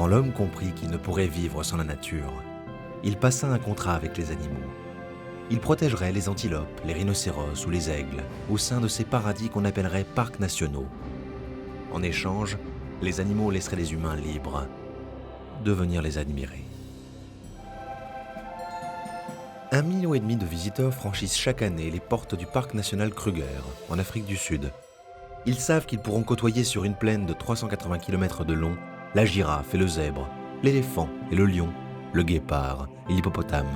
Quand l'homme comprit qu'il ne pourrait vivre sans la nature, il passa un contrat avec les animaux. Il protégerait les antilopes, les rhinocéros ou les aigles au sein de ces paradis qu'on appellerait parcs nationaux. En échange, les animaux laisseraient les humains libres de venir les admirer. 1,5 million de visiteurs franchissent chaque année les portes du parc national Kruger, en Afrique du Sud. Ils savent qu'ils pourront côtoyer sur une plaine de 380 km de long la girafe et le zèbre, l'éléphant et le lion, le guépard et l'hippopotame.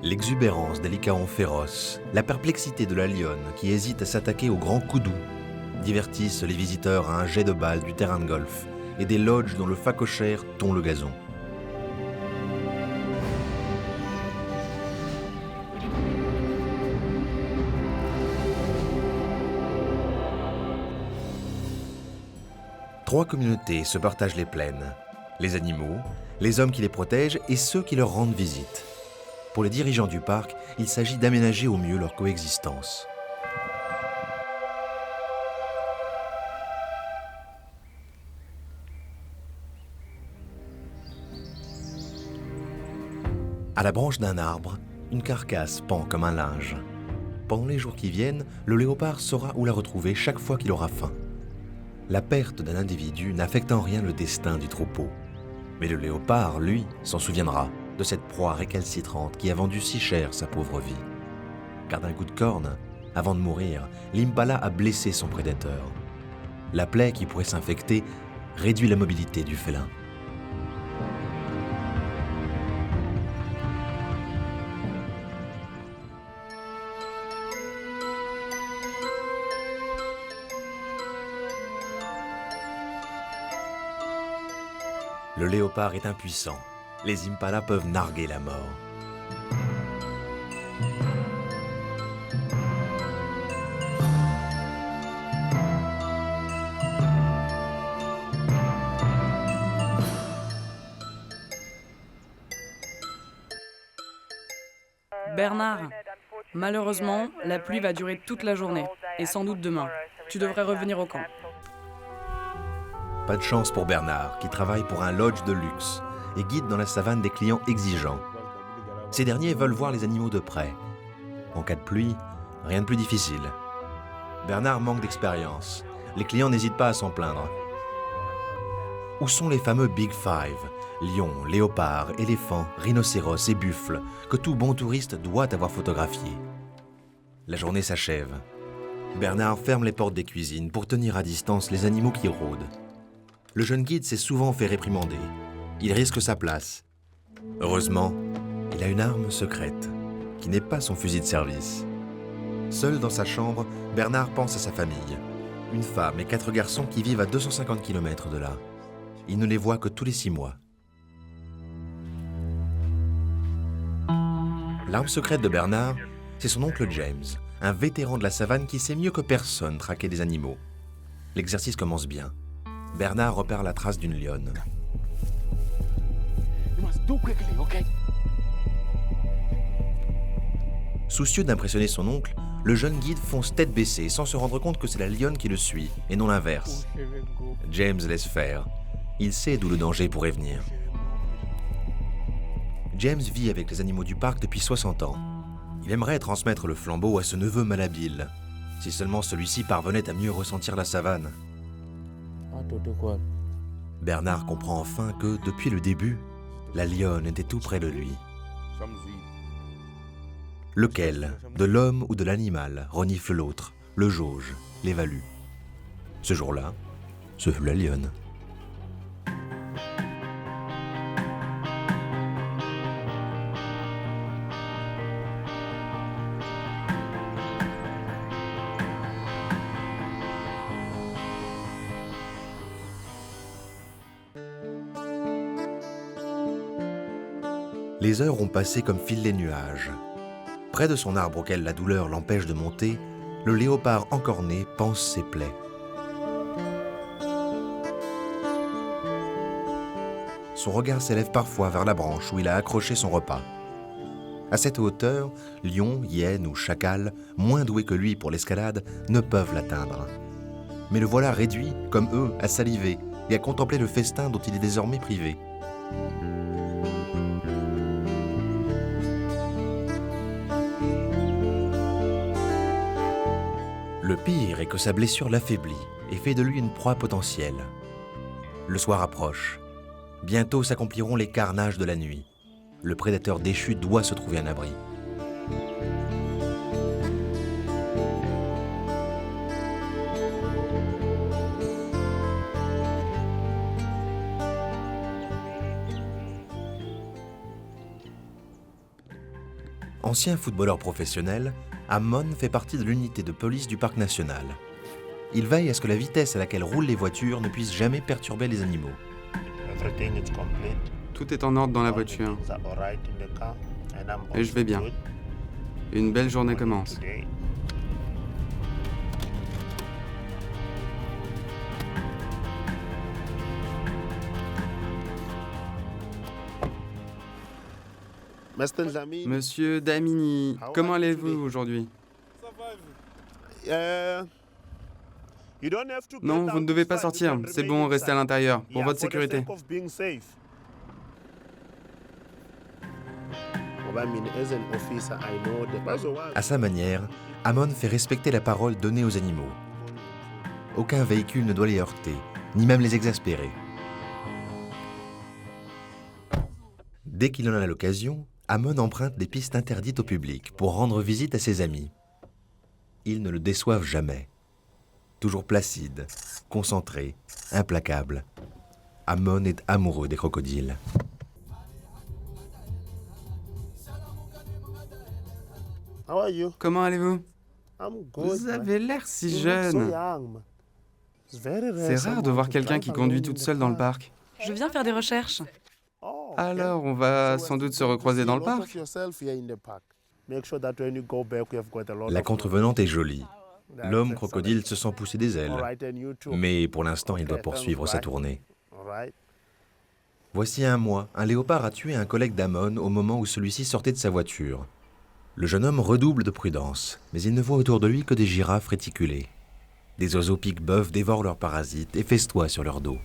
L'exubérance des lycaons féroces, la perplexité de la lionne qui hésite à s'attaquer au grand koudou divertissent les visiteurs à un jet de balle du terrain de golf et des lodges dont le phacochère tond le gazon. Trois communautés se partagent les plaines, les animaux, les hommes qui les protègent et ceux qui leur rendent visite. Pour les dirigeants du parc, il s'agit d'aménager au mieux leur coexistence. À la branche d'un arbre, une carcasse pend comme un linge. Pendant les jours qui viennent, le léopard saura où la retrouver chaque fois qu'il aura faim. La perte d'un individu n'affecte en rien le destin du troupeau. Mais le léopard, lui, s'en souviendra de cette proie récalcitrante qui a vendu si cher sa pauvre vie. Car d'un coup de corne, avant de mourir, l'impala a blessé son prédateur. La plaie qui pourrait s'infecter réduit la mobilité du félin. Le léopard est impuissant. Les impalas peuvent narguer la mort. Bernard, malheureusement, la pluie va durer toute la journée, et sans doute demain. Tu devrais revenir au camp. Pas de chance pour Bernard, qui travaille pour un lodge de luxe et guide dans la savane des clients exigeants. Ces derniers veulent voir les animaux de près. En cas de pluie, rien de plus difficile. Bernard manque d'expérience. Les clients n'hésitent pas à s'en plaindre. Où sont les fameux Big Five, lions, léopards, éléphants, rhinocéros et buffles, que tout bon touriste doit avoir photographiés? La journée s'achève. Bernard ferme les portes des cuisines pour tenir à distance les animaux qui rôdent. Le jeune guide s'est souvent fait réprimander. Il risque sa place. Heureusement, il a une arme secrète, qui n'est pas son fusil de service. Seul dans sa chambre, Bernard pense à sa famille. Une femme et 4 garçons qui vivent à 250 km de là. Il ne les voit que tous les 6 mois. L'arme secrète de Bernard, c'est son oncle James, un vétéran de la savane qui sait mieux que personne traquer des animaux. L'exercice commence bien. Bernard repère la trace d'une lionne. Soucieux d'impressionner son oncle, le jeune guide fonce tête baissée sans se rendre compte que c'est la lionne qui le suit, et non l'inverse. James laisse faire. Il sait d'où le danger pourrait venir. James vit avec les animaux du parc depuis 60 ans. Il aimerait transmettre le flambeau à ce neveu malhabile, si seulement celui-ci parvenait à mieux ressentir la savane. Bernard comprend enfin que, depuis le début, la lionne était tout près de lui. Lequel, de l'homme ou de l'animal, renifle l'autre, le jauge, l'évalue? Ce jour-là, ce fut la lionne. Les heures ont passé comme filent les nuages. Près de son arbre auquel la douleur l'empêche de monter, le léopard encorné panse ses plaies. Son regard s'élève parfois vers la branche où il a accroché son repas. À cette hauteur, lions, hyènes ou chacals, moins doués que lui pour l'escalade, ne peuvent l'atteindre. Mais le voilà réduit, comme eux, à saliver et à contempler le festin dont il est désormais privé. Le pire est que sa blessure l'affaiblit et fait de lui une proie potentielle. Le soir approche. Bientôt s'accompliront les carnages de la nuit. Le prédateur déchu doit se trouver un abri. Ancien footballeur professionnel, Ammon fait partie de l'unité de police du parc national. Il veille à ce que la vitesse à laquelle roulent les voitures ne puisse jamais perturber les animaux. Tout est en ordre dans la voiture. Et je vais bien. Une belle journée commence. Monsieur Damini, comment allez-vous aujourd'hui? Non, vous ne devez pas sortir. C'est bon, restez à l'intérieur, pour votre sécurité. À sa manière, Ammon fait respecter la parole donnée aux animaux. Aucun véhicule ne doit les heurter, ni même les exaspérer. Dès qu'il en a l'occasion, Ammon emprunte des pistes interdites au public pour rendre visite à ses amis. Ils ne le déçoivent jamais. Toujours placide, concentré, implacable, Ammon est amoureux des crocodiles. Comment allez-vous? Vous avez l'air si jeune. C'est rare de voir quelqu'un qui conduit toute seule dans le parc. Je viens faire des recherches. Alors, on va sans doute se recroiser dans le parc. La contrevenante est jolie. L'homme crocodile se sent pousser des ailes. Mais pour l'instant, il doit poursuivre sa tournée. Voici un mois, un léopard a tué un collègue d'Ammon au moment où celui-ci sortait de sa voiture. Le jeune homme redouble de prudence, mais il ne voit autour de lui que des girafes réticulées. Des oiseaux pique-bœufs dévorent leurs parasites et festoient sur leur dos.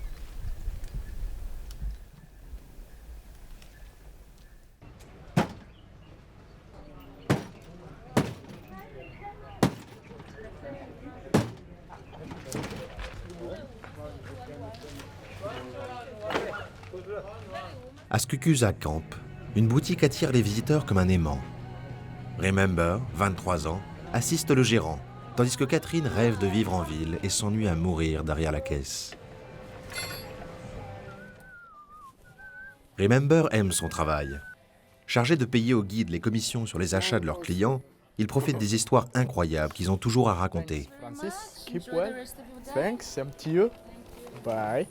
À Skukuza Camp, une boutique attire les visiteurs comme un aimant. Remember, 23 ans, assiste le gérant, tandis que Catherine rêve de vivre en ville et s'ennuie à mourir derrière la caisse. Remember aime son travail. Chargé de payer aux guides les commissions sur les achats de leurs clients, il profite des histoires incroyables qu'ils ont toujours à raconter. Francis, keep well. Thanks, same to you. Bye.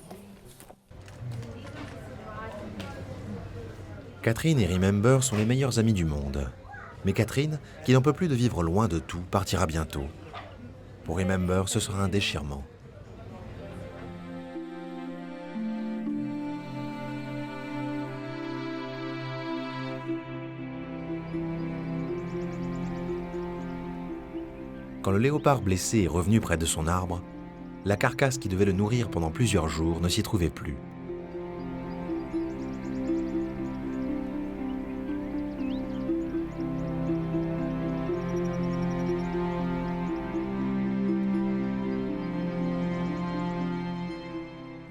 Catherine et Remember sont les meilleurs amis du monde. Mais Catherine, qui n'en peut plus de vivre loin de tout, partira bientôt. Pour Remember, ce sera un déchirement. Quand le léopard blessé est revenu près de son arbre, la carcasse qui devait le nourrir pendant plusieurs jours ne s'y trouvait plus.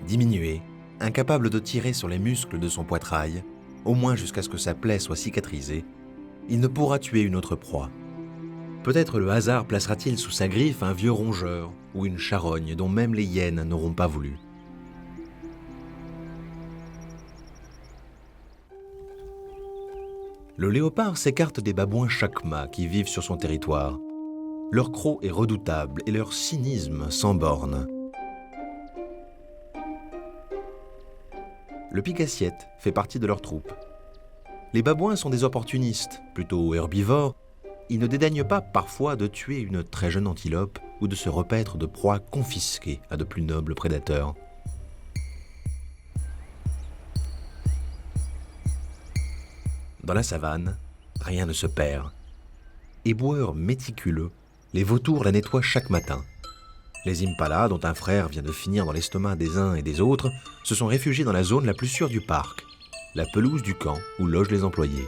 Diminué, incapable de tirer sur les muscles de son poitrail, au moins jusqu'à ce que sa plaie soit cicatrisée, il ne pourra tuer une autre proie. Peut-être le hasard placera-t-il sous sa griffe un vieux rongeur ou une charogne dont même les hyènes n'auront pas voulu. Le léopard s'écarte des babouins chacmas qui vivent sur son territoire. Leur croc est redoutable et leur cynisme sans borne. Le pique-assiette fait partie de leur troupe. Les babouins sont des opportunistes, plutôt herbivores. Ils ne dédaignent pas parfois de tuer une très jeune antilope ou de se repaître de proies confisquées à de plus nobles prédateurs. Dans la savane, rien ne se perd. Éboueurs méticuleux, les vautours la nettoient chaque matin. Les impalas, dont un frère vient de finir dans l'estomac des uns et des autres, se sont réfugiés dans la zone la plus sûre du parc, la pelouse du camp où logent les employés.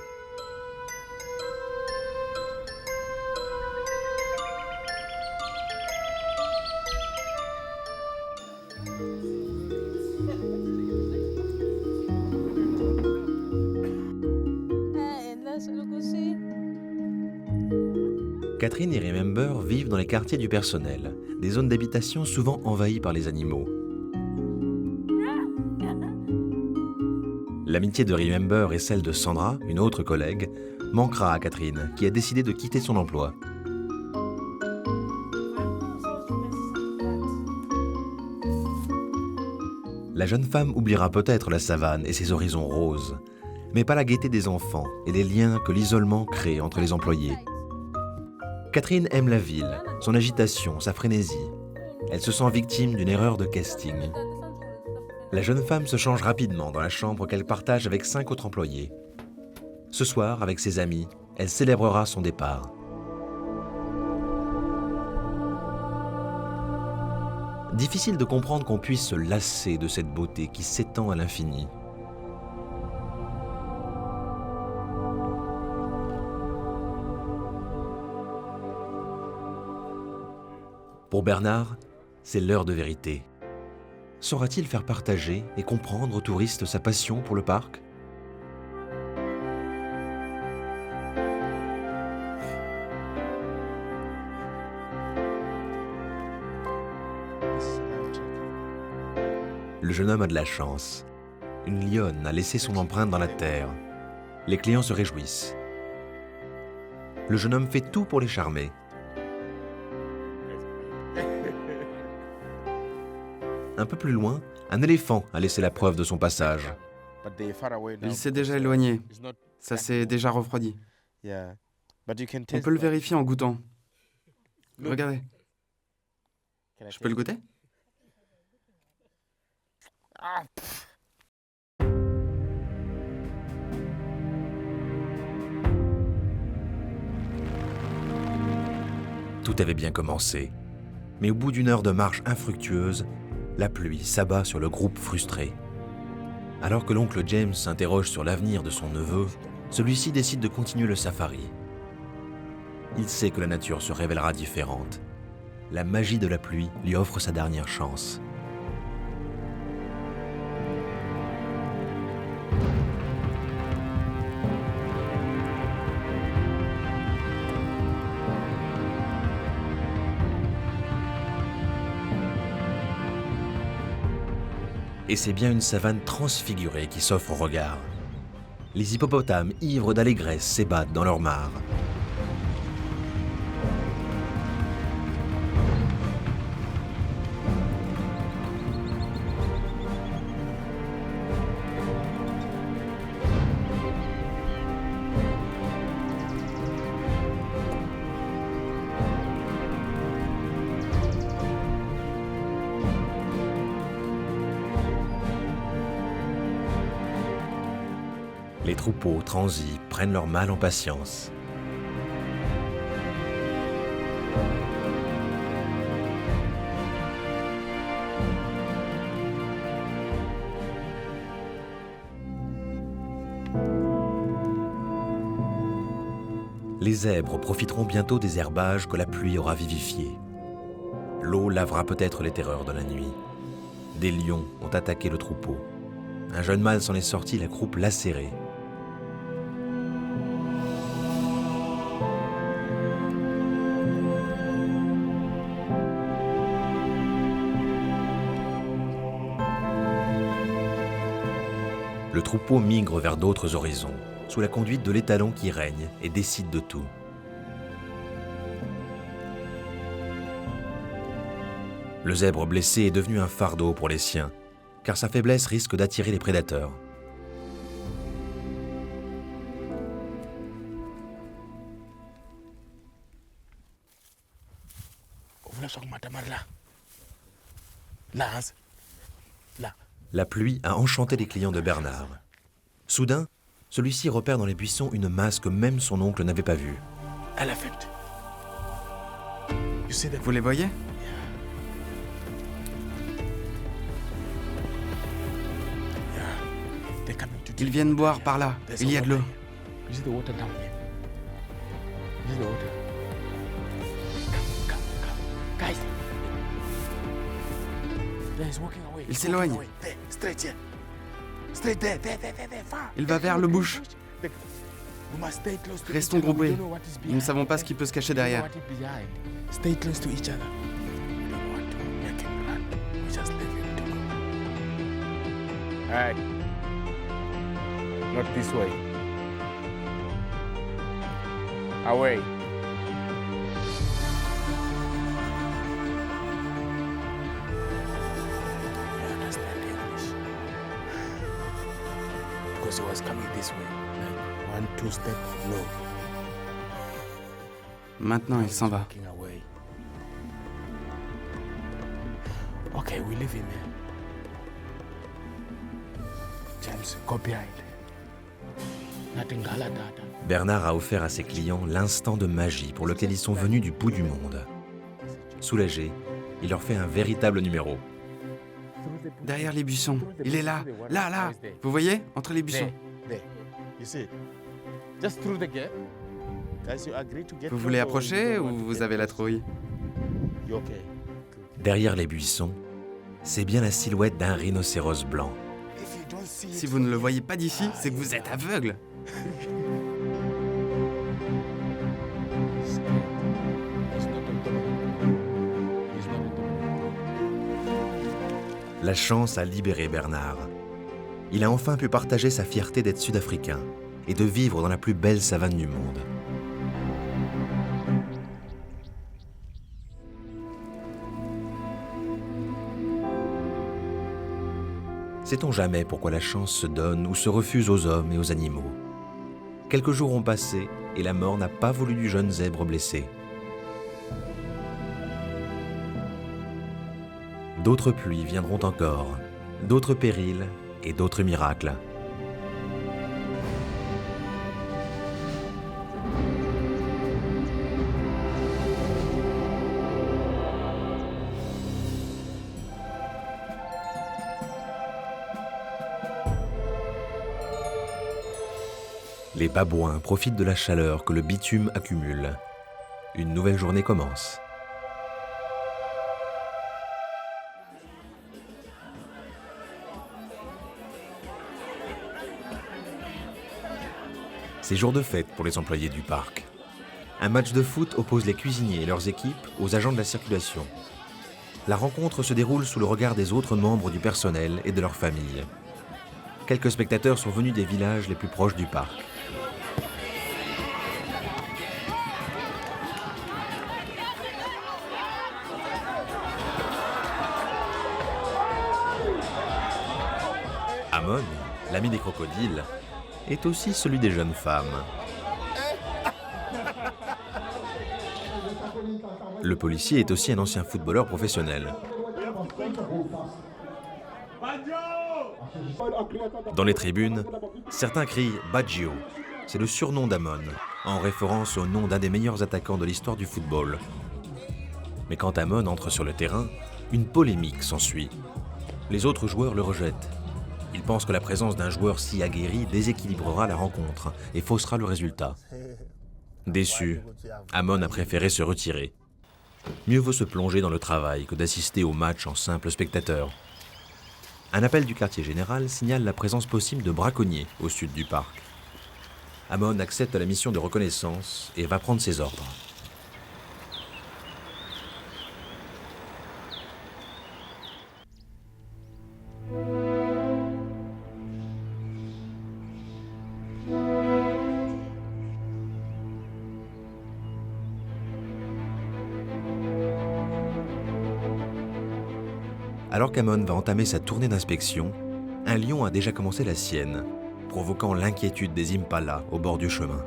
Catherine et Remember vivent dans les quartiers du personnel, des zones d'habitation souvent envahies par les animaux. L'amitié de Remember et celle de Sandra, une autre collègue, manquera à Catherine, qui a décidé de quitter son emploi. La jeune femme oubliera peut-être la savane et ses horizons roses, mais pas la gaieté des enfants et les liens que l'isolement crée entre les employés. Catherine aime la ville, son agitation, sa frénésie. Elle se sent victime d'une erreur de casting. La jeune femme se change rapidement dans la chambre qu'elle partage avec 5 autres employés. Ce soir, avec ses amis, elle célébrera son départ. Difficile de comprendre qu'on puisse se lasser de cette beauté qui s'étend à l'infini. Pour Bernard, c'est l'heure de vérité. Saura-t-il faire partager et comprendre aux touristes sa passion pour le parc ? Le jeune homme a de la chance. Une lionne a laissé son empreinte dans la terre. Les clients se réjouissent. Le jeune homme fait tout pour les charmer. Un peu plus loin, un éléphant a laissé la preuve de son passage. Il s'est déjà éloigné. Ça s'est déjà refroidi. On peut le vérifier en goûtant. Regardez. Je peux le goûter ? Tout avait bien commencé. Mais au bout d'une heure de marche infructueuse, la pluie s'abat sur le groupe frustré. Alors que l'oncle James s'interroge sur l'avenir de son neveu, celui-ci décide de continuer le safari. Il sait que la nature se révélera différente. La magie de la pluie lui offre sa dernière chance. Et c'est bien une savane transfigurée qui s'offre au regard. Les hippopotames, ivres d'allégresse, s'ébattent dans leurs mares. Les troupeaux transis prennent leur mal en patience. Les zèbres profiteront bientôt des herbages que la pluie aura vivifiés. L'eau lavera peut-être les terreurs de la nuit. Des lions ont attaqué le troupeau. Un jeune mâle s'en est sorti, la croupe lacérée. Le troupeau migre vers d'autres horizons, sous la conduite de l'étalon qui règne et décide de tout. Le zèbre blessé est devenu un fardeau pour les siens, car sa faiblesse risque d'attirer les prédateurs. La pluie a enchanté les clients de Bernard. Soudain, celui-ci repère dans les buissons une masse que même son oncle n'avait pas vue. Vous les voyez? Ils viennent boire par là. Il y a de l'eau. Il s'éloigne. Il va vers le bush. Restons groupés. Nous ne savons pas ce qui peut se cacher derrière. Alright. Not this way. Away. I understand English. Because he was coming this way. Like 1, 2 steps low. Maintenant, il s'en va. Walking away. Okay, we leave him here. James, go behind. Nothing galadada. Bernard a offert à ses clients l'instant de magie pour lequel ils sont venus du bout du monde. Soulagé, il leur fait un véritable numéro. Derrière les buissons. Il est là. Là, là. Vous voyez? Entre les buissons. There. You see? Just through the gap. Guys, you agree to get Vous voulez close or approcher you don't ou want to vous get avez la close? trouille? You okay? Derrière les buissons, c'est bien la silhouette d'un rhinocéros blanc. If you don't see Si it vous ne le from voyez pas d'ici, c'est que vous êtes aveugle. He's not on top. He's not on top. La chance a libéré Bernard. Il a enfin pu partager sa fierté d'être sud-africain et de vivre dans la plus belle savane du monde. Sait-on jamais pourquoi la chance se donne ou se refuse aux hommes et aux animaux? Quelques jours ont passé et la mort n'a pas voulu du jeune zèbre blessé. D'autres pluies viendront encore, d'autres périls et d'autres miracles. Les babouins profitent de la chaleur que le bitume accumule. Une nouvelle journée commence. C'est jour de fête pour les employés du parc. Un match de foot oppose les cuisiniers et leurs équipes aux agents de la circulation. La rencontre se déroule sous le regard des autres membres du personnel et de leurs familles. Quelques spectateurs sont venus des villages les plus proches du parc. Amon, l'ami des crocodiles, est aussi celui des jeunes femmes. Le policier est aussi un ancien footballeur professionnel. Dans les tribunes, certains crient « Baggio ». C'est le surnom d'Amon, en référence au nom d'un des meilleurs attaquants de l'histoire du football. Mais quand Amon entre sur le terrain, une polémique s'ensuit. Les autres joueurs le rejettent. Ils pensent que la présence d'un joueur si aguerri déséquilibrera la rencontre et faussera le résultat. Déçu, Amon a préféré se retirer. Mieux vaut se plonger dans le travail que d'assister au match en simple spectateur. Un appel du quartier général signale la présence possible de braconniers au sud du parc. Amon accepte la mission de reconnaissance et va prendre ses ordres. Alors qu'Amon va entamer sa tournée d'inspection, un lion a déjà commencé la sienne, provoquant l'inquiétude des impalas au bord du chemin.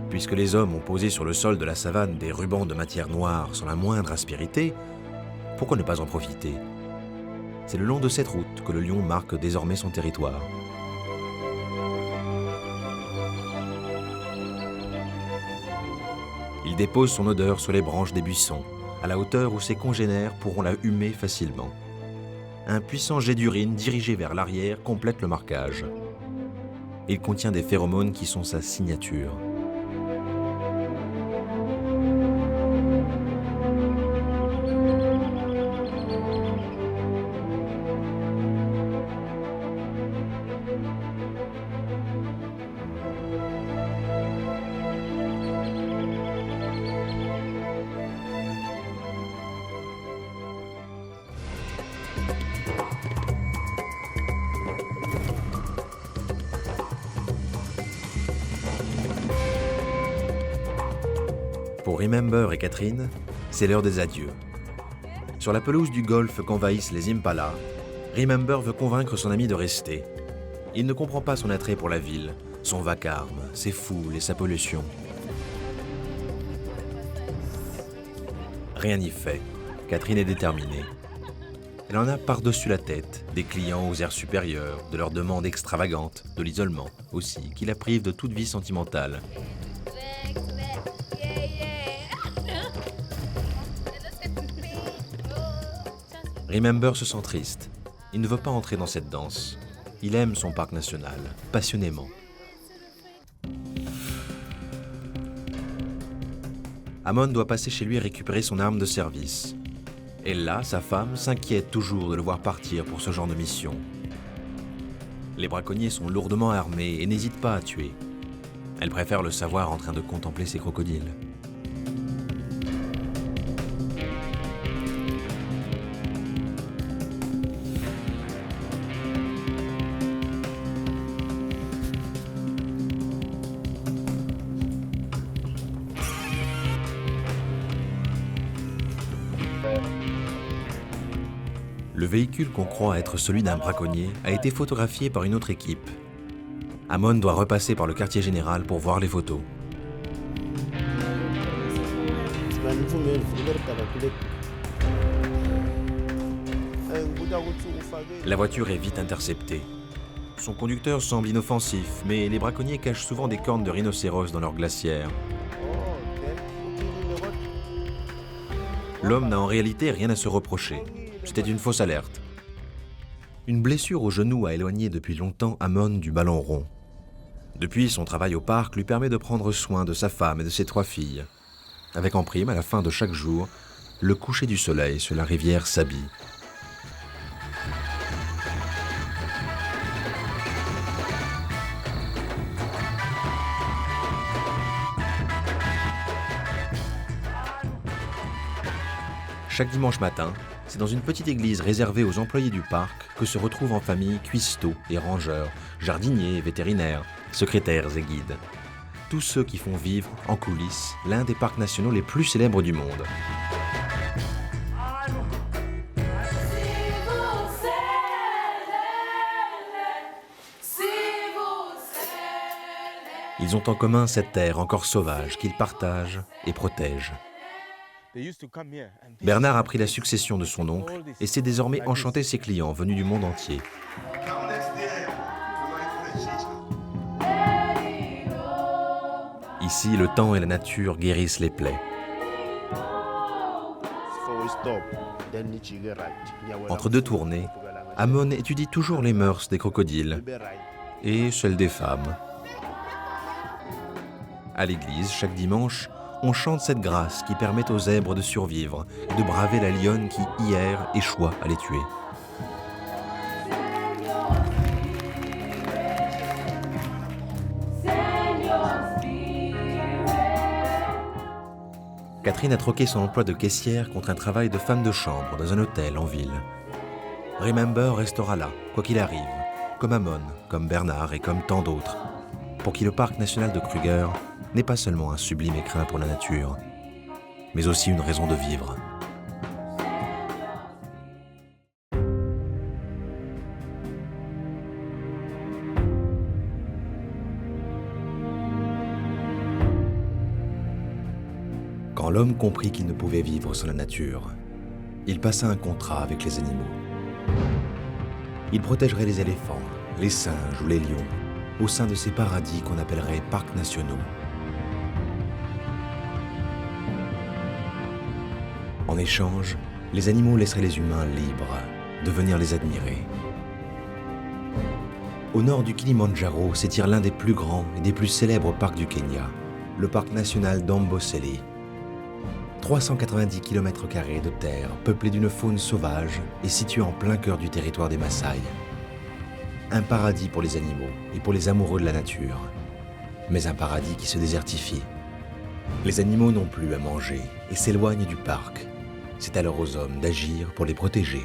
Puisque les hommes ont posé sur le sol de la savane des rubans de matière noire sans la moindre aspérité, pourquoi ne pas en profiter? C'est le long de cette route que le lion marque désormais son territoire. Il dépose son odeur sur les branches des buissons, à la hauteur où ses congénères pourront la humer facilement. Un puissant jet d'urine dirigé vers l'arrière complète le marquage. Il contient des phéromones qui sont sa signature. Pour Remember et Catherine, c'est l'heure des adieux. Sur la pelouse du golfe qu'envahissent les Impalas, Remember veut convaincre son ami de rester. Il ne comprend pas son attrait pour la ville, son vacarme, ses foules et sa pollution. Rien n'y fait. Catherine est déterminée. Elle en a par-dessus la tête, des clients aux airs supérieurs, de leurs demandes extravagantes, de l'isolement aussi, qui la prive de toute vie sentimentale. Remember se sent triste. Il ne veut pas entrer dans cette danse. Il aime son parc national, passionnément. Amon doit passer chez lui et récupérer son arme de service. Ella, sa femme, s'inquiète toujours de le voir partir pour ce genre de mission. Les braconniers sont lourdement armés et n'hésitent pas à tuer. Elle préfère le savoir en train de contempler ses crocodiles. Le véhicule qu'on croit être celui d'un braconnier a été photographié par une autre équipe. Amon doit repasser par le quartier général pour voir les photos. La voiture est vite interceptée. Son conducteur semble inoffensif, mais les braconniers cachent souvent des cornes de rhinocéros dans leur glacière. L'homme n'a en réalité rien à se reprocher. C'était une fausse alerte. Une blessure au genou a éloigné depuis longtemps Amon du ballon rond. Depuis, son travail au parc lui permet de prendre soin de sa femme et de ses 3 filles. Avec en prime, à la fin de chaque jour, le coucher du soleil sur la rivière Sabi. Chaque dimanche matin, c'est dans une petite église réservée aux employés du parc que se retrouvent en famille cuistots et rangeurs, jardiniers et vétérinaires, secrétaires et guides. Tous ceux qui font vivre, en coulisses, l'un des parcs nationaux les plus célèbres du monde. Ils ont en commun cette terre encore sauvage qu'ils partagent et protègent. Bernard a pris la succession de son oncle et sait désormais enchanter ses clients venus du monde entier. Ici, le temps et la nature guérissent les plaies. Entre 2 tournées, Amon étudie toujours les mœurs des crocodiles et celles des femmes. À l'église, chaque dimanche, on chante cette grâce qui permet aux zèbres de survivre et de braver la lionne qui, hier, échoua à les tuer. Catherine a troqué son emploi de caissière contre un travail de femme de chambre dans un hôtel en ville. Remember restera là, quoi qu'il arrive, comme Amon, comme Bernard et comme tant d'autres, pour qui le parc national de Kruger n'est pas seulement un sublime écrin pour la nature, mais aussi une raison de vivre. Quand l'homme comprit qu'il ne pouvait vivre sans la nature, il passa un contrat avec les animaux. Il protégerait les éléphants, les singes ou les lions au sein de ces paradis qu'on appellerait parcs nationaux. En échange, les animaux laisseraient les humains libres de venir les admirer. Au nord du Kilimandjaro s'étire l'un des plus grands et des plus célèbres parcs du Kenya, le parc national d'Amboseli. 390 km² de terre, peuplé d'une faune sauvage et situé en plein cœur du territoire des Maasai. Un paradis pour les animaux et pour les amoureux de la nature, mais un paradis qui se désertifie. Les animaux n'ont plus à manger et s'éloignent du parc. C'est alors aux hommes d'agir pour les protéger.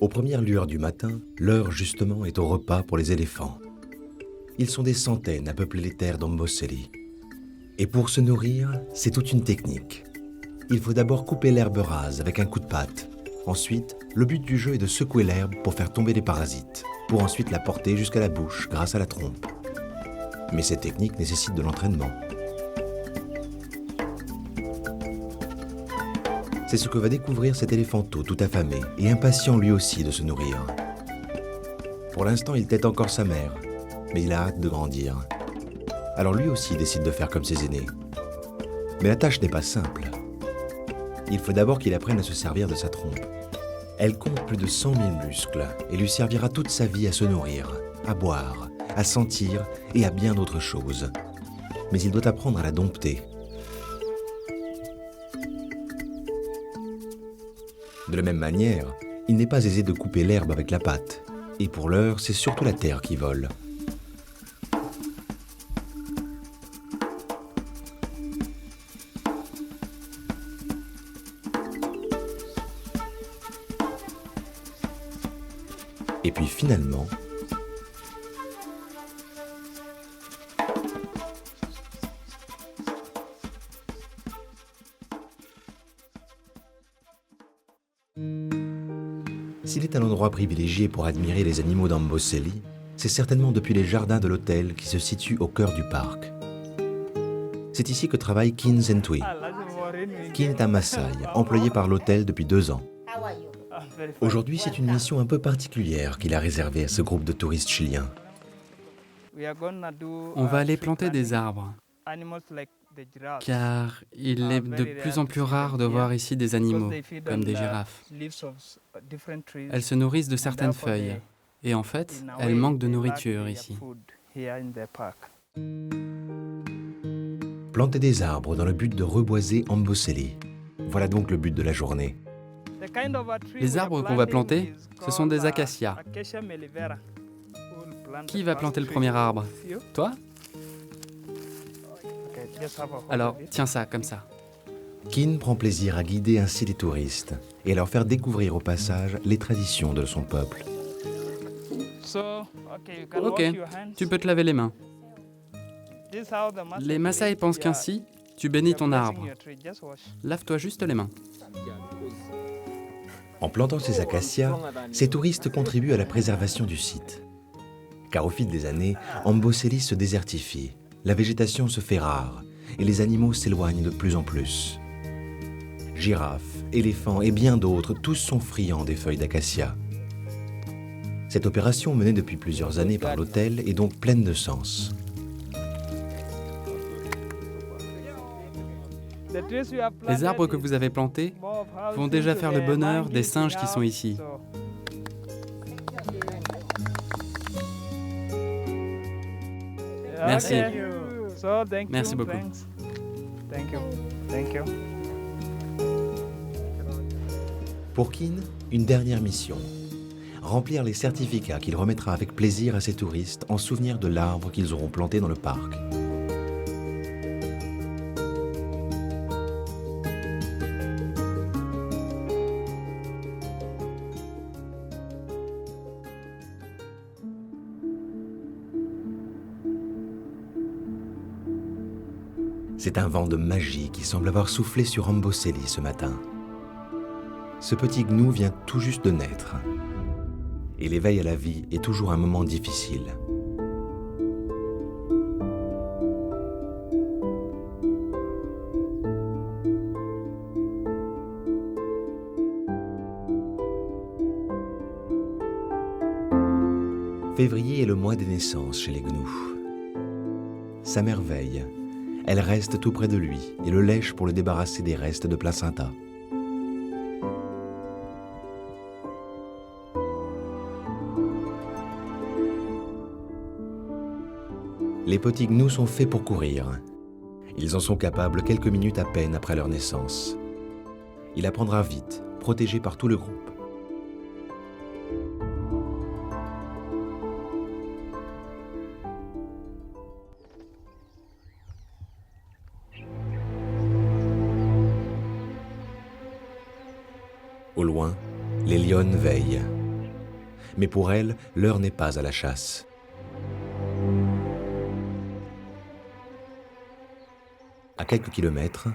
Aux premières lueurs du matin, l'heure justement est au repas pour les éléphants. Ils sont des centaines à peupler les terres d'Amboseli. Et pour se nourrir, c'est toute une technique. Il faut d'abord couper l'herbe rase avec un coup de patte. Ensuite, le but du jeu est de secouer l'herbe pour faire tomber les parasites, pour ensuite la porter jusqu'à la bouche grâce à la trompe. Mais cette technique nécessite de l'entraînement. C'est ce que va découvrir cet éléphanteau tout affamé et impatient lui aussi de se nourrir. Pour l'instant, il tête encore sa mère, mais il a hâte de grandir. Alors lui aussi décide de faire comme ses aînés. Mais la tâche n'est pas simple. Il faut d'abord qu'il apprenne à se servir de sa trompe. Elle compte plus de 100 000 muscles et lui servira toute sa vie à se nourrir, à boire, à sentir et à bien d'autres choses. Mais il doit apprendre à la dompter. De la même manière, il n'est pas aisé de couper l'herbe avec la patte. Et pour l'heure, c'est surtout la terre qui vole. Et puis finalement, s'il est un endroit privilégié pour admirer les animaux d'Amboseli, c'est certainement depuis les jardins de l'hôtel qui se situent au cœur du parc. C'est ici que travaille Kin Zentui. Kin est un Maasai, employé par l'hôtel depuis 2 ans. Aujourd'hui, c'est une mission un peu particulière qu'il a réservée à ce groupe de touristes chiliens. On va aller planter des arbres, car il est de plus en plus rare de voir ici des animaux, comme des girafes. Elles se nourrissent de certaines feuilles, et en fait, elles manquent de nourriture ici. Planter des arbres dans le but de reboiser Amboseli. Voilà donc le but de la journée. Les arbres qu'on va planter, ce sont des acacias. Qui va planter le premier arbre? Toi? Alors, tiens ça, comme ça. Kin prend plaisir à guider ainsi les touristes et à leur faire découvrir au passage les traditions de son peuple. Ok, tu peux te laver les mains. Les Maasai pensent qu'ainsi, tu bénis ton arbre. Lave-toi juste les mains. En plantant ces acacias, ces touristes contribuent à la préservation du site. Car au fil des années, Amboseli se désertifie, la végétation se fait rare et les animaux s'éloignent de plus en plus. Girafes, éléphants et bien d'autres, tous sont friands des feuilles d'acacia. Cette opération menée depuis plusieurs années par l'hôtel est donc pleine de sens. Les arbres que vous avez plantés vont déjà faire le bonheur des singes qui sont ici. Merci. Merci beaucoup. Pour Kin, une dernière mission. Remplir les certificats qu'il remettra avec plaisir à ses touristes en souvenir de l'arbre qu'ils auront planté dans le parc. C'est un vent de magie qui semble avoir soufflé sur Amboseli ce matin. Ce petit gnou vient tout juste de naître. Et l'éveil à la vie est toujours un moment difficile. Février est le mois des naissances chez les gnous. Sa mère veille. Elle reste tout près de lui et le lèche pour le débarrasser des restes de placenta. Les petits gnous sont faits pour courir. Ils en sont capables quelques minutes à peine après leur naissance. Il apprendra vite, protégé par tout le groupe. Au loin, les lionnes veillent. Mais pour elles, l'heure n'est pas à la chasse. À quelques kilomètres,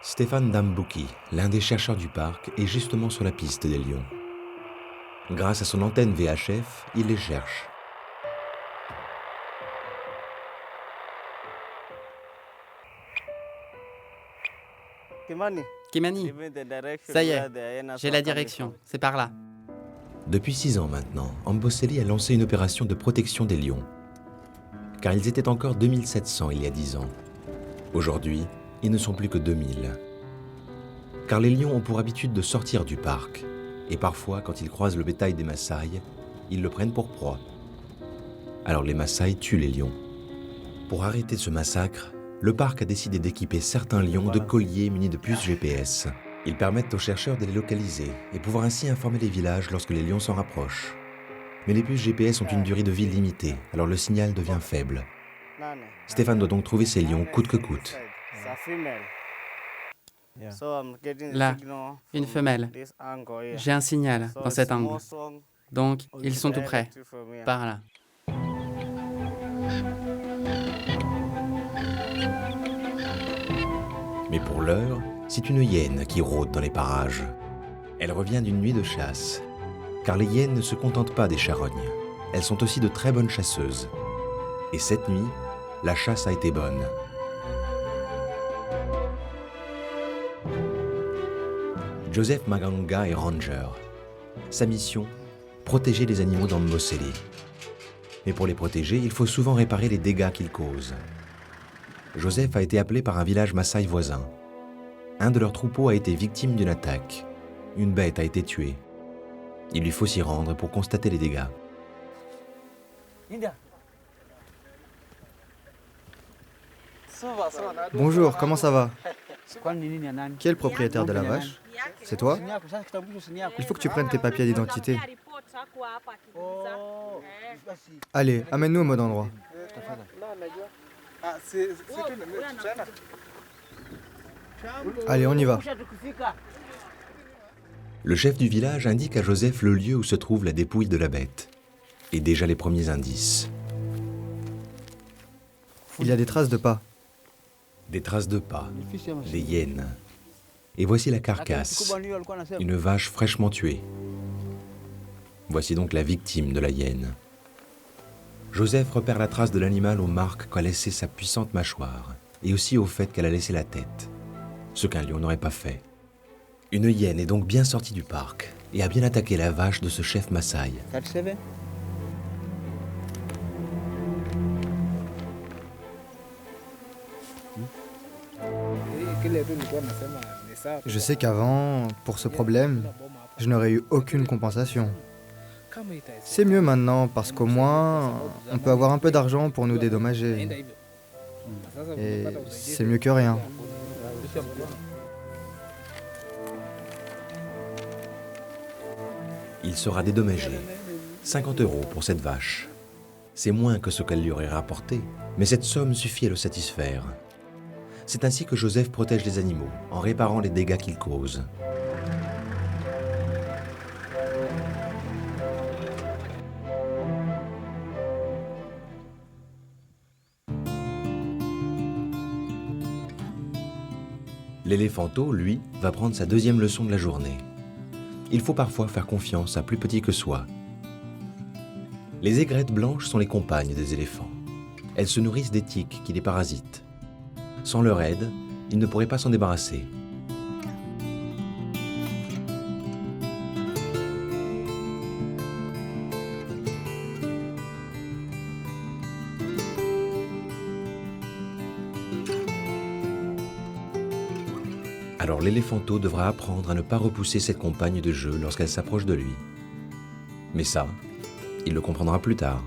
Stéphane Dambouki, l'un des chercheurs du parc, est justement sur la piste des lions. Grâce à son antenne VHF, il les cherche. Kimani, ça y est, j'ai la direction, c'est par là. Depuis 6 ans maintenant, Amboseli a lancé une opération de protection des lions. Car ils étaient encore 2700 il y a 10 ans. Aujourd'hui, ils ne sont plus que 2000. Car les lions ont pour habitude de sortir du parc. Et parfois, quand ils croisent le bétail des Maasai, ils le prennent pour proie. Alors les Maasai tuent les lions. Pour arrêter ce massacre, le parc a décidé d'équiper certains lions de colliers munis de puces GPS. Ils permettent aux chercheurs de les localiser et pouvoir ainsi informer les villages lorsque les lions s'en rapprochent. Mais les puces GPS ont une durée de vie limitée, alors le signal devient faible. Stéphane doit donc trouver ces lions coûte que coûte. Là, une femelle. J'ai un signal dans cet angle. Donc, ils sont tout près. Par là. Mais pour l'heure, c'est une hyène qui rôde dans les parages. Elle revient d'une nuit de chasse. Car les hyènes ne se contentent pas des charognes. Elles sont aussi de très bonnes chasseuses. Et cette nuit, la chasse a été bonne. Joseph Maganga est ranger. Sa mission, protéger les animaux d'Amboseli. Mais pour les protéger, il faut souvent réparer les dégâts qu'ils causent. Joseph a été appelé par un village Maasai voisin. Un de leurs troupeaux a été victime d'une attaque. Une bête a été tuée. Il lui faut s'y rendre pour constater les dégâts. Bonjour, comment ça va? Qui est le propriétaire de la vache? C'est toi? Il faut que tu prennes tes papiers d'identité. Allez, amène-nous au mode endroit. Allez, on y va. Le chef du village indique à Joseph le lieu où se trouve la dépouille de la bête. Et déjà les premiers indices. Il y a des traces de pas. Des traces de pas, des hyènes. Et voici la carcasse, une vache fraîchement tuée. Voici donc la victime de la hyène. Joseph repère la trace de l'animal aux marques qu'a laissé sa puissante mâchoire, et aussi au fait qu'elle a laissé la tête, ce qu'un lion n'aurait pas fait. Une hyène est donc bien sortie du parc, et a bien attaqué la vache de ce chef Maasai. Je sais qu'avant, pour ce problème, je n'aurais eu aucune compensation. C'est mieux maintenant parce qu'au moins, on peut avoir un peu d'argent pour nous dédommager. Et c'est mieux que rien. Il sera dédommagé. 50 € pour cette vache. C'est moins que ce qu'elle lui aurait rapporté, mais cette somme suffit à le satisfaire. C'est ainsi que Joseph protège les animaux, en réparant les dégâts qu'ils causent. L'éléphanteau, lui, va prendre sa deuxième leçon de la journée. Il faut parfois faire confiance à plus petit que soi. Les aigrettes blanches sont les compagnes des éléphants. Elles se nourrissent des tiques qui les parasitent. Sans leur aide, ils ne pourraient pas s'en débarrasser. Alors l'éléphanteau devra apprendre à ne pas repousser cette compagne de jeu lorsqu'elle s'approche de lui. Mais ça, il le comprendra plus tard.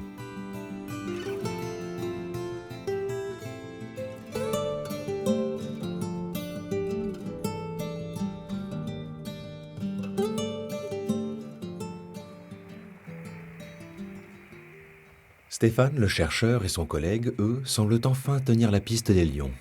Stéphane, le chercheur, et son collègue, eux, semblent enfin tenir la piste des lions.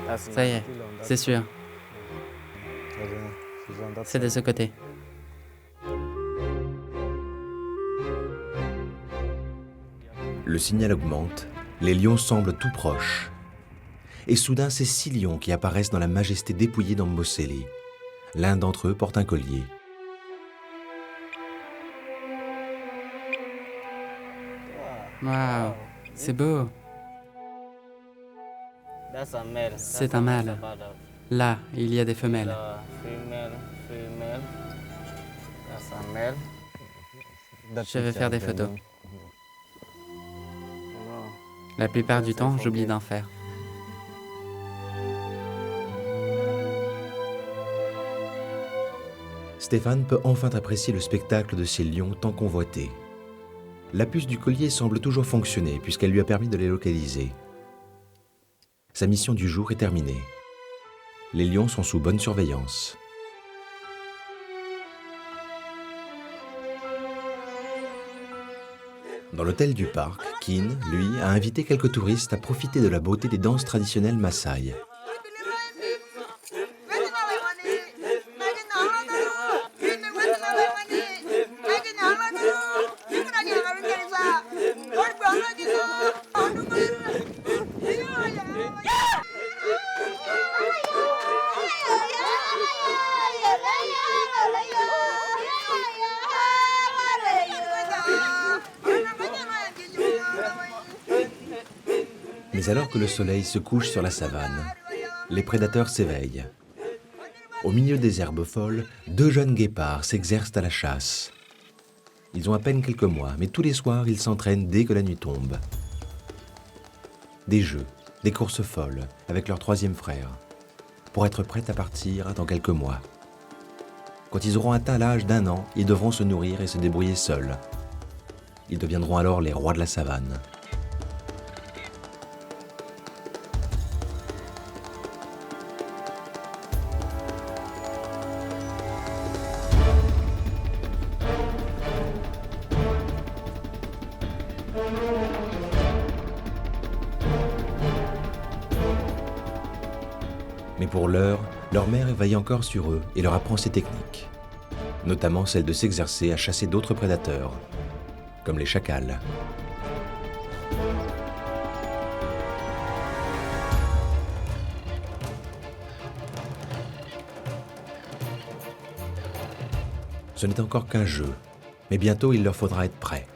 Ça y est, c'est sûr. C'est de ce côté. Le signal augmente, les lions semblent tout proches. Et soudain, c'est 6 lions qui apparaissent dans la majesté dépouillée d'Amboseli. L'un d'entre eux porte un collier. Waouh, c'est beau. C'est un mâle. Là, il y a des femelles. Je vais faire des photos. La plupart du temps, j'oublie d'en faire. Stéphane peut enfin apprécier le spectacle de ces lions tant convoités. La puce du collier semble toujours fonctionner puisqu'elle lui a permis de les localiser. Sa mission du jour est terminée. Les lions sont sous bonne surveillance. Dans l'hôtel du parc, Keane, lui, a invité quelques touristes à profiter de la beauté des danses traditionnelles Maasai. Mais alors que le soleil se couche sur la savane, les prédateurs s'éveillent. Au milieu des herbes folles, 2 jeunes guépards s'exercent à la chasse. Ils ont à peine quelques mois, mais tous les soirs, ils s'entraînent dès que la nuit tombe. Des jeux, des courses folles avec leur 3e frère, pour être prêts à partir dans quelques mois. Quand ils auront atteint l'âge d'1 an, ils devront se nourrir et se débrouiller seuls. Ils deviendront alors les rois de la savane. Mais pour l'heure, leur mère veille encore sur eux et leur apprend ses techniques, notamment celle de s'exercer à chasser d'autres prédateurs, comme les chacals. Ce n'est encore qu'un jeu, mais bientôt il leur faudra être prêt.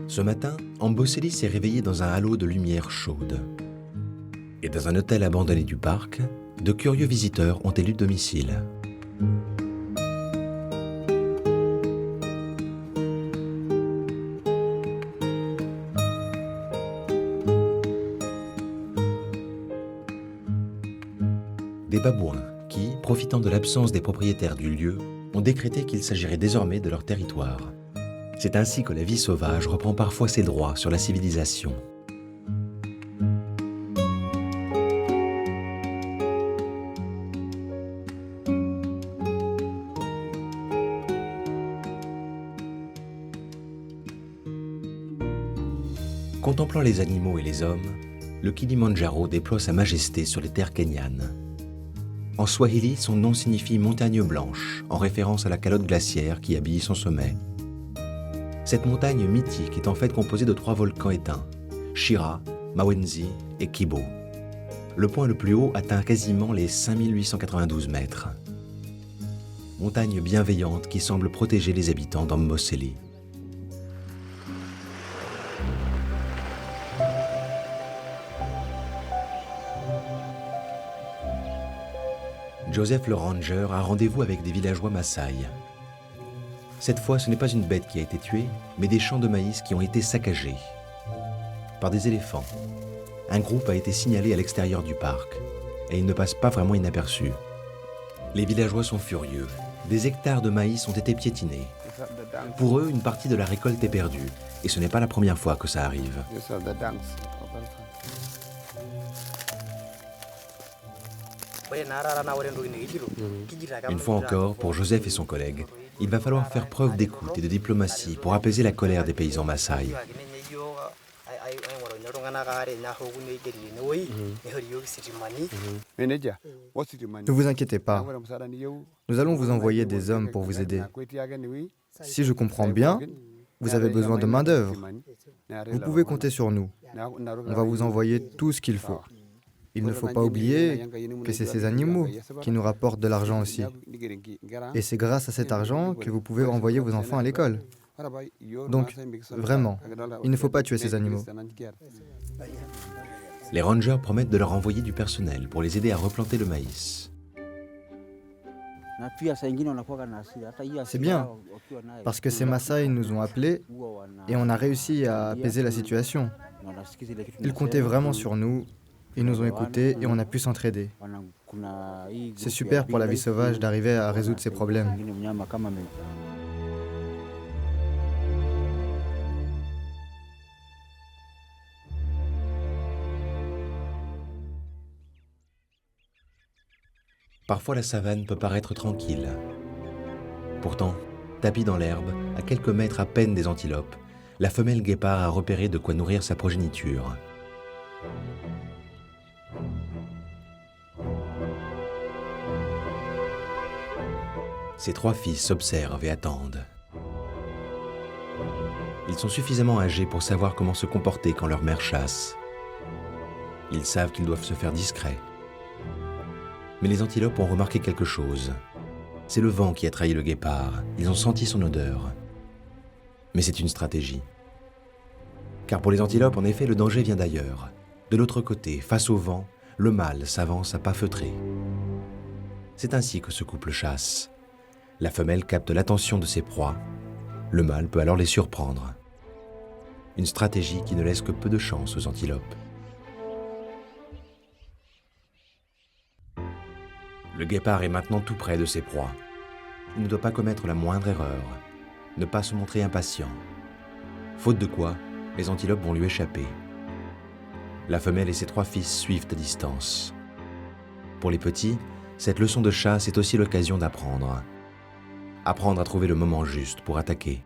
Ce matin, Amboseli s'est réveillé dans un halo de lumière chaude. Et dans un hôtel abandonné du parc, de curieux visiteurs ont élu domicile. Des babouins qui, profitant de l'absence des propriétaires du lieu, ont décrété qu'il s'agirait désormais de leur territoire. C'est ainsi que la vie sauvage reprend parfois ses droits sur la civilisation. Contemplant les animaux et les hommes, le Kilimandjaro déploie sa majesté sur les terres kenyanes. En swahili, son nom signifie montagne blanche, en référence à la calotte glaciaire qui habille son sommet. Cette montagne mythique est en fait composée de 3 volcans éteints, Shira, Mawenzi et Kibo. Le point le plus haut atteint quasiment les 5892 mètres. Montagne bienveillante qui semble protéger les habitants d'Amboseli. Joseph le Ranger a rendez-vous avec des villageois Maasai. Cette fois, ce n'est pas une bête qui a été tuée, mais des champs de maïs qui ont été saccagés par des éléphants. Un groupe a été signalé à l'extérieur du parc, et il ne passe pas vraiment inaperçu. Les villageois sont furieux. Des hectares de maïs ont été piétinés. Pour eux, une partie de la récolte est perdue, et ce n'est pas la première fois que ça arrive. Une fois encore, pour Joseph et son collègue, il va falloir faire preuve d'écoute et de diplomatie pour apaiser la colère des paysans Maasai. Ne vous inquiétez pas, nous allons vous envoyer des hommes pour vous aider. Si je comprends bien, vous avez besoin de main-d'œuvre. Vous pouvez compter sur nous. On va vous envoyer tout ce qu'il faut. Il ne faut pas oublier que c'est ces animaux qui nous rapportent de l'argent aussi. Et c'est grâce à cet argent que vous pouvez envoyer vos enfants à l'école. Donc, vraiment, il ne faut pas tuer ces animaux. Les rangers promettent de leur envoyer du personnel pour les aider à replanter le maïs. C'est bien, parce que ces Maasai nous ont appelés et on a réussi à apaiser la situation. Ils comptaient vraiment sur nous. Ils nous ont écoutés et on a pu s'entraider. C'est super pour la vie sauvage d'arriver à résoudre ces problèmes. Parfois la savane peut paraître tranquille. Pourtant, tapie dans l'herbe, à quelques mètres à peine des antilopes, la femelle guépard a repéré de quoi nourrir sa progéniture. Ses 3 fils s'observent et attendent. Ils sont suffisamment âgés pour savoir comment se comporter quand leur mère chasse. Ils savent qu'ils doivent se faire discrets. Mais les antilopes ont remarqué quelque chose. C'est le vent qui a trahi le guépard. Ils ont senti son odeur. Mais c'est une stratégie. Car pour les antilopes, en effet, le danger vient d'ailleurs. De l'autre côté, face au vent, le mâle s'avance à pas feutrés. C'est ainsi que ce couple chasse. La femelle capte l'attention de ses proies. Le mâle peut alors les surprendre. Une stratégie qui ne laisse que peu de chance aux antilopes. Le guépard est maintenant tout près de ses proies. Il ne doit pas commettre la moindre erreur, ne pas se montrer impatient. Faute de quoi, les antilopes vont lui échapper. La femelle et ses 3 fils suivent à distance. Pour les petits, cette leçon de chasse est aussi l'occasion d'apprendre. Apprendre à trouver le moment juste pour attaquer.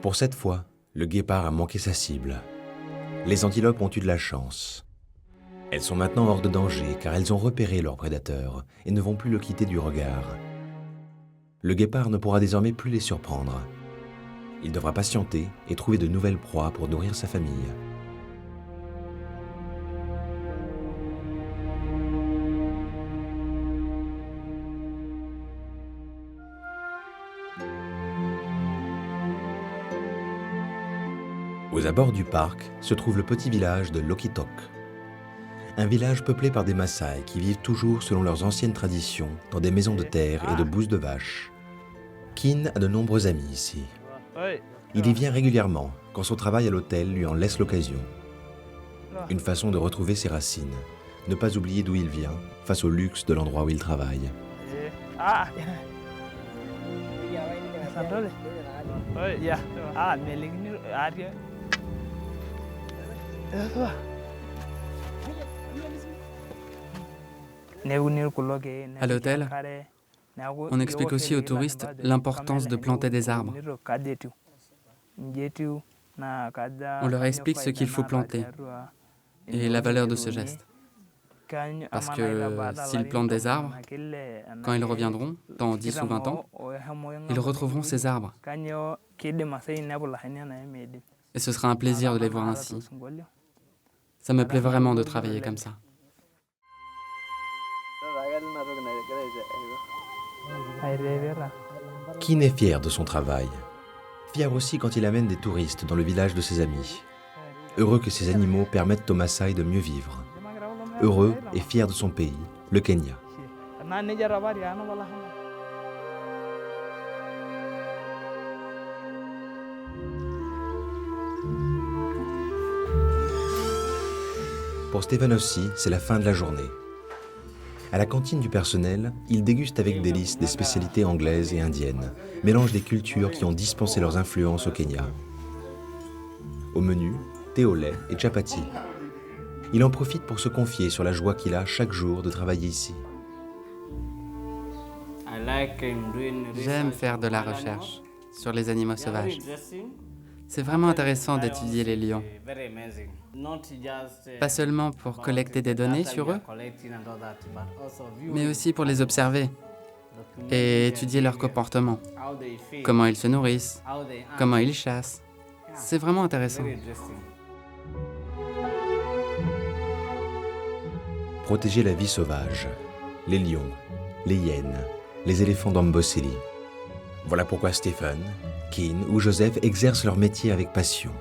Pour cette fois, le guépard a manqué sa cible. Les antilopes ont eu de la chance. Elles sont maintenant hors de danger car elles ont repéré leur prédateur et ne vont plus le quitter du regard. Le guépard ne pourra désormais plus les surprendre. Il devra patienter et trouver de nouvelles proies pour nourrir sa famille. Aux abords du parc se trouve le petit village de Lokitok. Un village peuplé par des Maasai qui vivent toujours selon leurs anciennes traditions dans des maisons de terre et de bousses de vache. Kin a de nombreux amis ici. Il y vient régulièrement quand son travail à l'hôtel lui en laisse l'occasion. Une façon de retrouver ses racines, ne pas oublier d'où il vient face au luxe de l'endroit où il travaille. À l'hôtel, on explique aussi aux touristes l'importance de planter des arbres. On leur explique ce qu'il faut planter et la valeur de ce geste. Parce que s'ils plantent des arbres, quand ils reviendront, dans 10 ou 20 ans, ils retrouveront ces arbres. Et ce sera un plaisir de les voir ainsi. Ça me plaît vraiment de travailler comme ça. Kin est fier de son travail. Fier aussi quand il amène des touristes dans le village de ses amis. Heureux que ces animaux permettent aux Maasai de mieux vivre. Heureux et fier de son pays, le Kenya. Pour Stephen aussi, c'est la fin de la journée. À la cantine du personnel, il déguste avec délice des spécialités anglaises et indiennes, mélange des cultures qui ont dispensé leurs influences au Kenya. Au menu, thé au lait et chapati. Il en profite pour se confier sur la joie qu'il a chaque jour de travailler ici. J'aime faire de la recherche sur les animaux sauvages. C'est vraiment intéressant d'étudier les lions. Pas seulement pour collecter des données sur eux, mais aussi pour les observer et étudier leur comportement. Comment ils se nourrissent, comment ils chassent. C'est vraiment intéressant. Protéger la vie sauvage, les lions, les hyènes, les éléphants d'Amboseli. Voilà pourquoi Stephen, Kin ou Joseph exercent leur métier avec passion.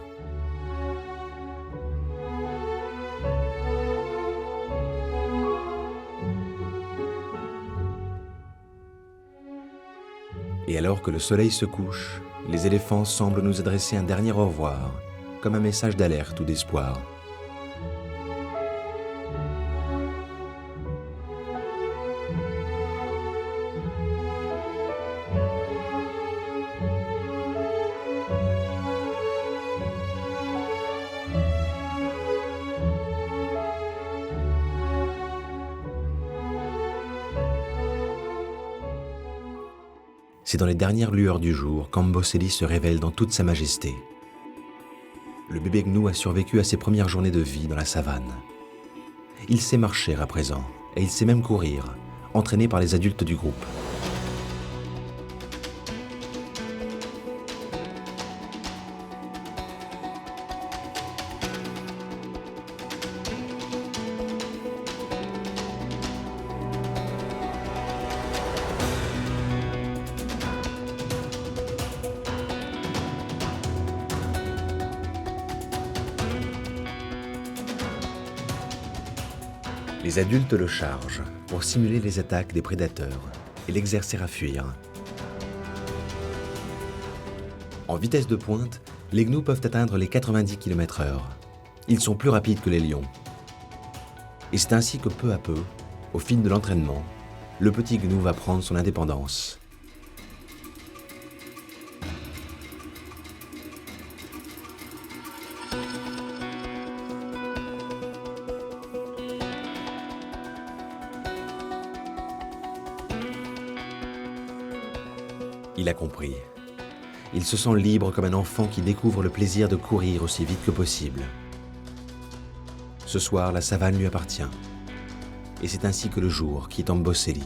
Et alors que le soleil se couche, les éléphants semblent nous adresser un dernier au revoir, comme un message d'alerte ou d'espoir. C'est dans les dernières lueurs du jour qu'Amboseli se révèle dans toute sa majesté. Le bébé gnou a survécu à ses premières journées de vie dans la savane. Il sait marcher à présent, et il sait même courir, entraîné par les adultes du groupe. Les adultes le chargent pour simuler les attaques des prédateurs et l'exercer à fuir. En vitesse de pointe, les gnous peuvent atteindre les 90 km/h. Ils sont plus rapides que les lions. Et c'est ainsi que peu à peu, au fil de l'entraînement, le petit gnou va prendre son indépendance. Il a compris. Il se sent libre comme un enfant qui découvre le plaisir de courir aussi vite que possible. Ce soir, la savane lui appartient. Et c'est ainsi que le jour quitte Amboseli.